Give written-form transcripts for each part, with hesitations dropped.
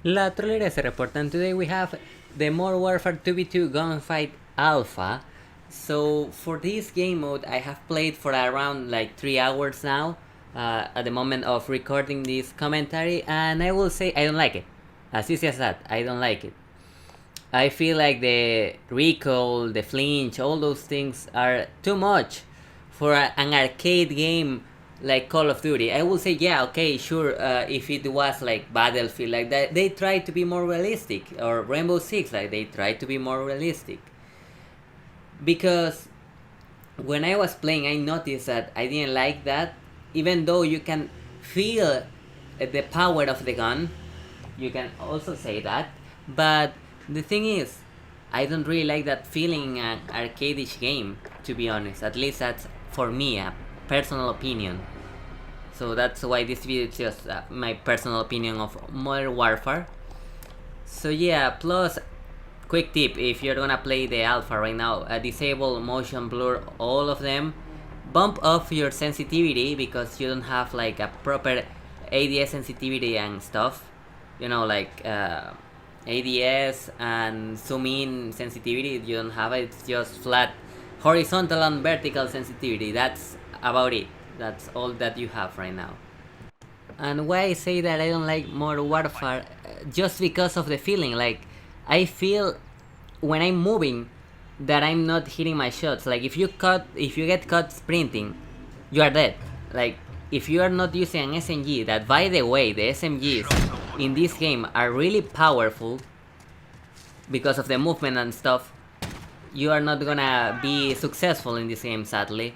La Trolera se report, and today we have the Modern Warfare 2v2 Gunfight Alpha. So for this game mode I have played for around like 3 hours now at the moment of recording this commentary, and I will say I don't like it. As easy as that, I don't like it. I feel like the recoil, the flinch, all those things are too much for an arcade game like Call of Duty. I will say, yeah, okay, sure, if it was like Battlefield, like that, they try to be more realistic, or Rainbow Six, like they try to be more realistic. Because when I was playing, I noticed that I didn't like that, even though you can feel the power of the gun, you can also say that, but the thing is, I don't really like that feeling in an arcade-ish game, to be honest. At least that's for me, a personal opinion. So that's why this video is just my personal opinion of Modern Warfare. So yeah, plus, quick tip, if you're gonna play the alpha right now, disable motion blur, all of them. Bump off your sensitivity because you don't have like a proper ADS sensitivity and stuff. You know, like ADS and zoom in sensitivity, you don't have it, it's just flat horizontal and vertical sensitivity. That's about it. That's all that you have right now. And why I say that I don't like Modern Warfare, just because of the feeling. Like, I feel when I'm moving that I'm not hitting my shots. Like, if you get caught sprinting, you are dead. Like, if you are not using an SMG, that by the way, the SMGs in this game are really powerful because of the movement and stuff, you are not gonna be successful in this game, sadly.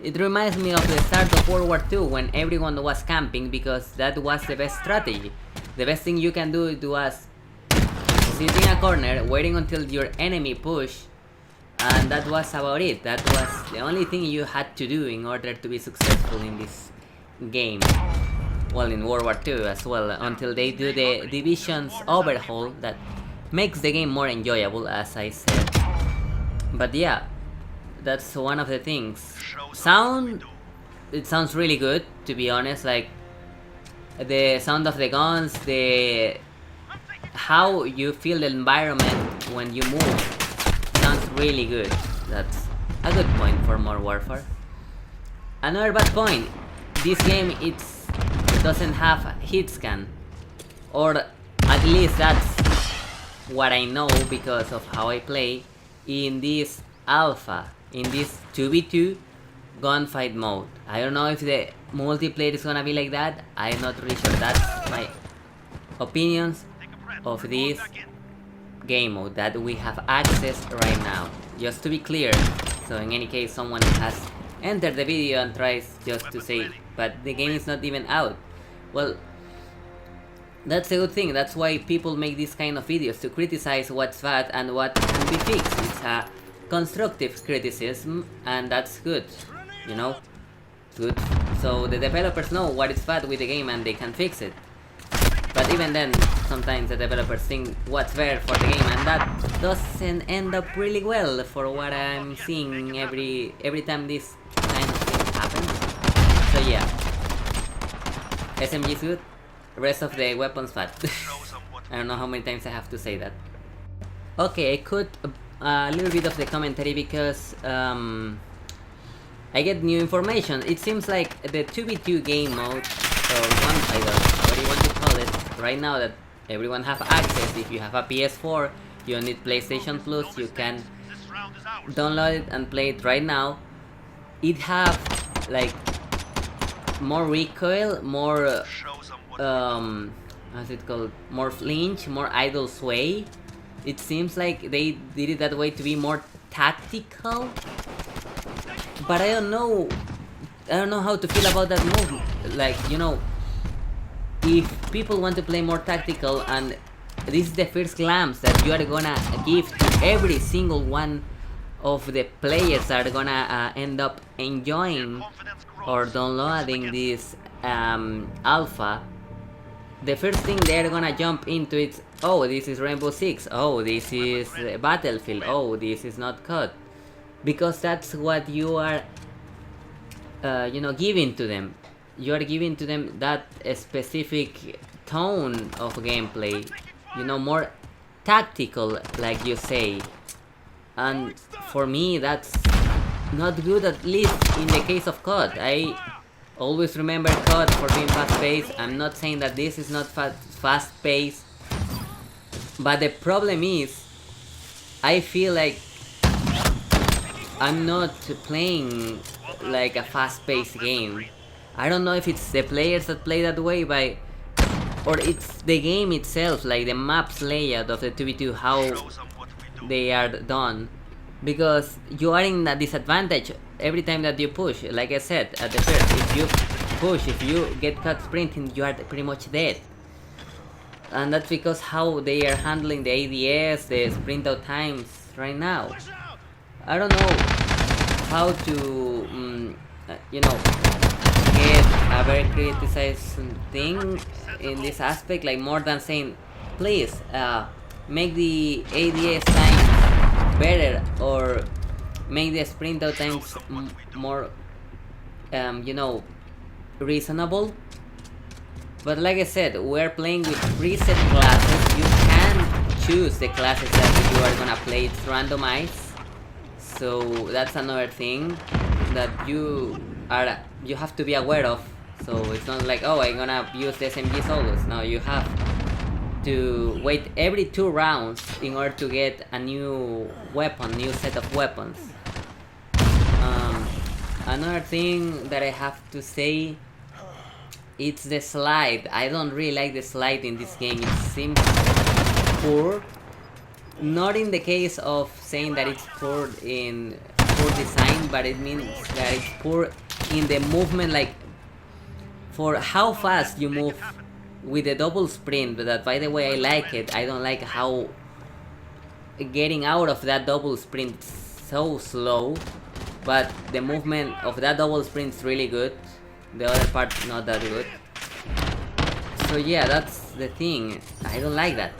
It reminds me of the start of World War II when everyone was camping, because that was the best strategy. The best thing you can do was sit in a corner, waiting until your enemy push, and that was about it. That was the only thing you had to do in order to be successful in this game. Well, in World War II as well, until they do the divisions overhaul that makes the game more enjoyable, as I said. But yeah, that's one of the things. It sounds really good, to be honest. Like, the sound of the guns, how you feel the environment when you move, sounds really good. That's a good point for Modern Warfare. Another bad point, this game it doesn't have a hit scan, or at least that's what I know because of how I play in this alpha, in this 2v2 gunfight mode. I don't know if the multiplayer is gonna be like that. I'm not really sure. That's my opinions of this game mode that we have access right now, just to be clear. So in any case someone has entered the video and tries just to say, but the game is not even out. Well, that's a good thing. That's why people make these kind of videos, to criticize what's bad and what can be fixed. It's a constructive criticism, and that's good, you know? It's good. So the developers know what is bad with the game and they can fix it. But even then, sometimes the developers think what's fair for the game, and that doesn't end up really well for what I'm seeing every time this kind of thing happens. So yeah, SMG is good. Rest of the weapons bad. I don't know how many times I have to say that. Okay, I cut a little bit of the commentary because I get new information. It seems like the 2v2 game mode, or gunfight, or whatever you want to call it, right now that everyone have access. If you have a PS4, you don't need PlayStation Plus, you can download it and play it right now. It have like more recoil, more how's it called? More flinch, more idle sway. It seems like they did it that way to be more tactical. But I don't know how to feel about that move. Like, you know, if people want to play more tactical, and this is the first glance that you are gonna give to every single one of the players that are gonna end up enjoying or downloading this alpha, the first thing they're gonna jump into is, oh, this is Rainbow Six, oh, this is Battlefield, oh, this is not COD. Because that's what you are, you know, giving to them. You are giving to them that specific tone of gameplay more tactical, like you say. And for me, that's not good, at least in the case of COD. I always remember COD for being fast-paced. I'm not saying that this is not fast-paced, but the problem is, I feel like I'm not playing like a fast-paced game. I don't know if it's the players that play that way, or it's the game itself, like the map's layout of the 2v2, how they are done. Because you are in a disadvantage every time that you push. Like I said at the first, if you push, if you get caught sprinting, you are pretty much dead. And that's because how they are handling the ADS, the sprint out times right now. I don't know how to, get a very criticized thing in this aspect, like more than saying, please, make the ADS times better, or make the sprint out times more, reasonable. But like I said, we're playing with preset classes. You can choose the classes that you are gonna play. It's randomized. So that's another thing that you have to be aware of. So it's not like, oh, I'm gonna use the SMGs always. No, you have to wait every 2 rounds in order to get a new set of weapons. Another thing that I have to say, it's the slide. I don't really like the slide in this game. It seems poor. Not in the case of saying that it's poor design, but it means that it's poor in the movement, like for how fast you move with the double sprint. But that, by the way, I like it. I don't like how getting out of that double sprint is so slow, but the movement of that double sprint is really good. The other part not that good. So yeah, that's the thing. I don't like that.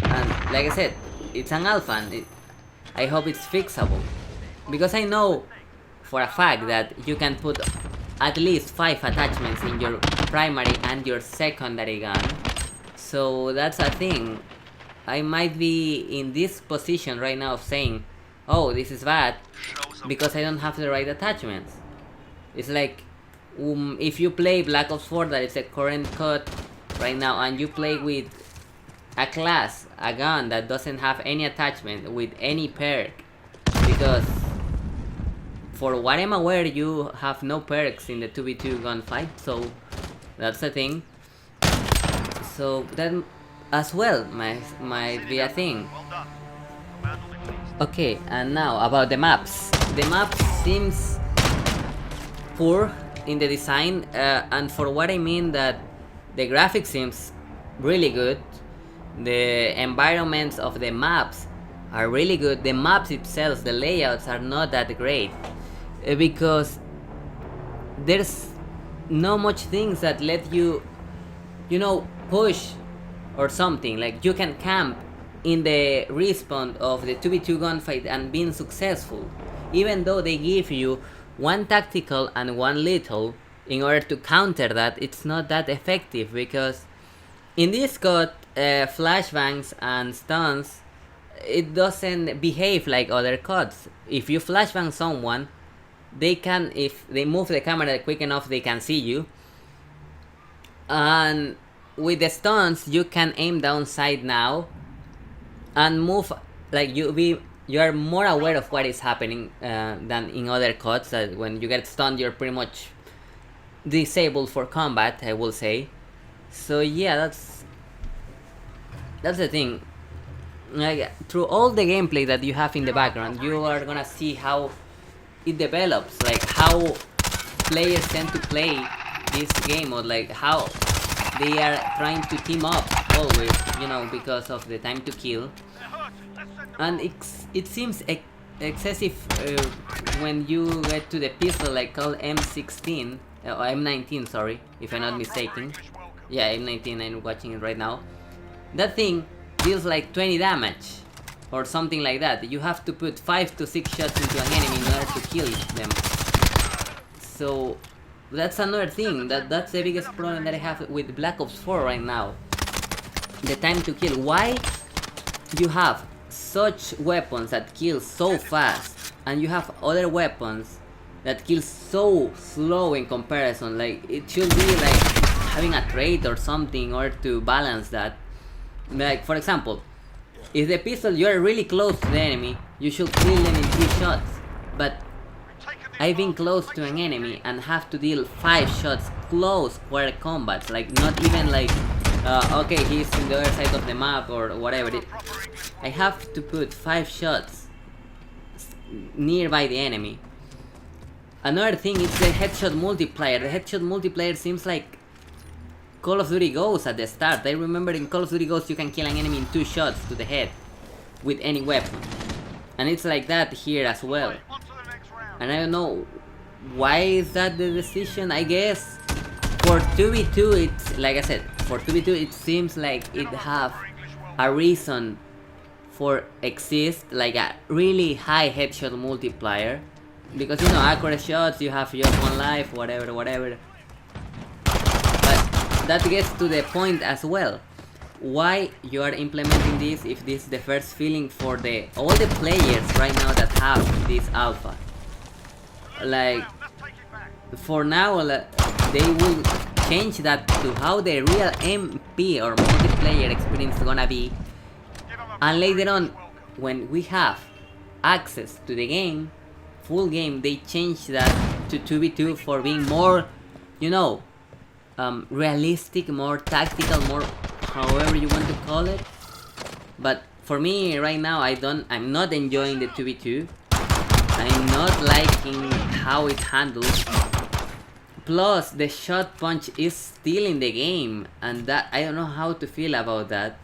And like I said, it's an alpha, and I hope it's fixable. Because I know for a fact that you can put at least 5 attachments in your primary and your secondary gun. So that's a thing. I might be in this position right now of saying, oh, this is bad, because I don't have the right attachments. It's like, if you play Black Ops 4, that is the current COD right now, and you play with a class, a gun that doesn't have any attachment with any perk, because for what I'm aware, you have no perks in the 2v2 gunfight, so that's the thing. So that as well might be a thing. Okay, and now about the maps. The map seems poor in the design, and for what I mean, that the graphics seems really good. The environments of the maps are really good. The maps itself, the layouts are not that great, because there's no much things that let you, push or something. Like you can camp in the respawn of the 2v2 gunfight and being successful, even though they give you 1 tactical and 1 lethal in order to counter that. It's not that effective, because in this COD, flashbangs and stuns, it doesn't behave like other CODs. If you flashbang someone, if they move the camera quick enough, they can see you. And with the stuns, you can aim down sight now and move, like you are more aware of what is happening than in other CODs. That when you get stunned, you're pretty much disabled for combat, I will say. So yeah, that's the thing. Like, through all the gameplay that you have in the background, you are gonna see how it develops, like how players tend to play this game, or like how they are trying to team up always, because of the time to kill. And it seems excessive when you get to the pistol, like called M16 or M19, sorry, if I'm not mistaken. Yeah, M19, I'm watching it right now. That thing deals like 20 damage or something like that. You have to put 5 to 6 shots into an enemy in order to kill them. So that's another thing. That's the biggest problem that I have with Black Ops 4 right now. the time to kill. Why you have such weapons that kill so fast and you have other weapons that kill so slow in comparison? Like, it should be like having a trait or something in order to balance that. Like, for example, if the pistol, you are really close to the enemy, you should kill them in 3 shots. But I've been close to an enemy and have to deal 5 shots close quarter combats. Like, not even like, okay, he's in the other side of the map or whatever. I have to put 5 shots nearby the enemy. Another thing is the headshot multiplier. The headshot multiplier seems like Call of Duty Ghosts at the start. I remember in Call of Duty Ghosts you can kill an enemy in 2 shots to the head with any weapon. And it's like that here as well. And I don't know why is that the decision. I guess for 2v2 it's, like I said, for 2v2 it seems like it have a reason for exist, like a really high headshot multiplier. Because, you know, accurate shots, you have just 1 life, whatever. That gets to the point as well. Why you are implementing this if this is the first feeling for all the players right now that have this alpha? Like, for now, they will change that to how the real MP or multiplayer experience is gonna be. And later on, when we have access to the game, full game, they change that to 2v2 for being more, you know, realistic, more tactical, more however you want to call it. But for me right now, I'm not enjoying the 2v2. I'm not liking how it handles. Plus the shot punch is still in the game, and that I don't know how to feel about that.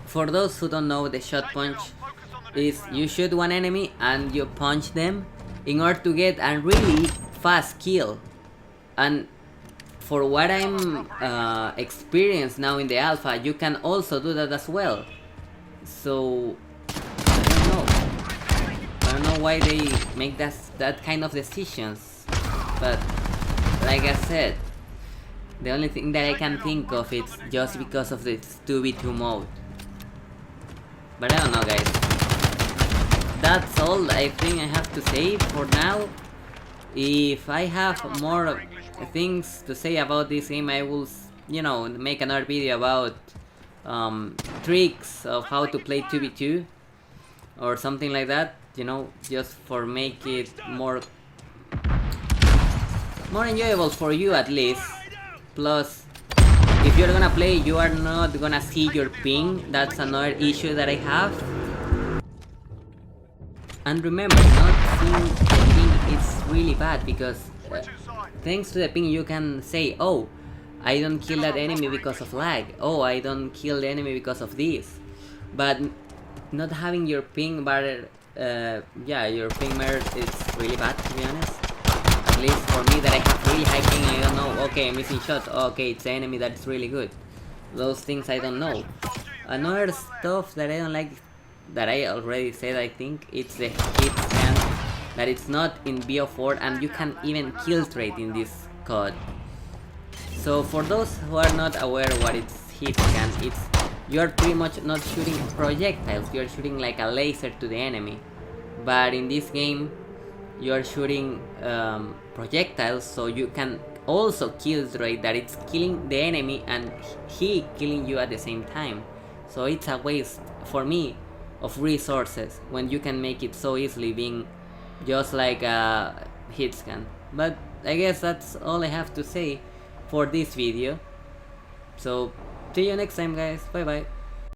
For those who don't know, the shot punch is you shoot one enemy and you punch them in order to get a really fast kill. And for what I'm experienced now in the alpha, you can also do that as well. So I don't know why they make that kind of decisions. But like I said, the only thing that I can think of is just because of this 2v2 mode. But I don't know, guys. That's all I think I have to say for now. If I have more things to say about this game, I will, you know, make another video about tricks of how to play 2v2 or something like that, you know, just for make it more enjoyable for you at least. Plus, if you're gonna play, you are not gonna see your ping. That's another issue that I have. And remember, not seeing the ping is really bad, because thanks to the ping you can say, oh, I don't kill that enemy because of lag. Oh, I don't kill the enemy because of this. But not having your ping bar, yeah, your ping bar is really bad, to be honest. At least for me, that I have really high ping, I don't know, okay, I'm missing shots, okay, it's the enemy that's really good. Those things I don't know. Another stuff that I don't like, that I already said, I think, it's the hit scan, that it's not in BO4 and you can even kill trade in this code. So for those who are not aware what it's hit scan, it's you're pretty much not shooting projectiles, you're shooting like a laser to the enemy. But in this game, you're shooting projectiles, so you can also kill trade, that it's killing the enemy and he killing you at the same time. So it's a waste, for me, of resources when you can make it so easily being just like a hit scan. But I guess that's all I have to say for this video. So see you next time, guys. Bye bye.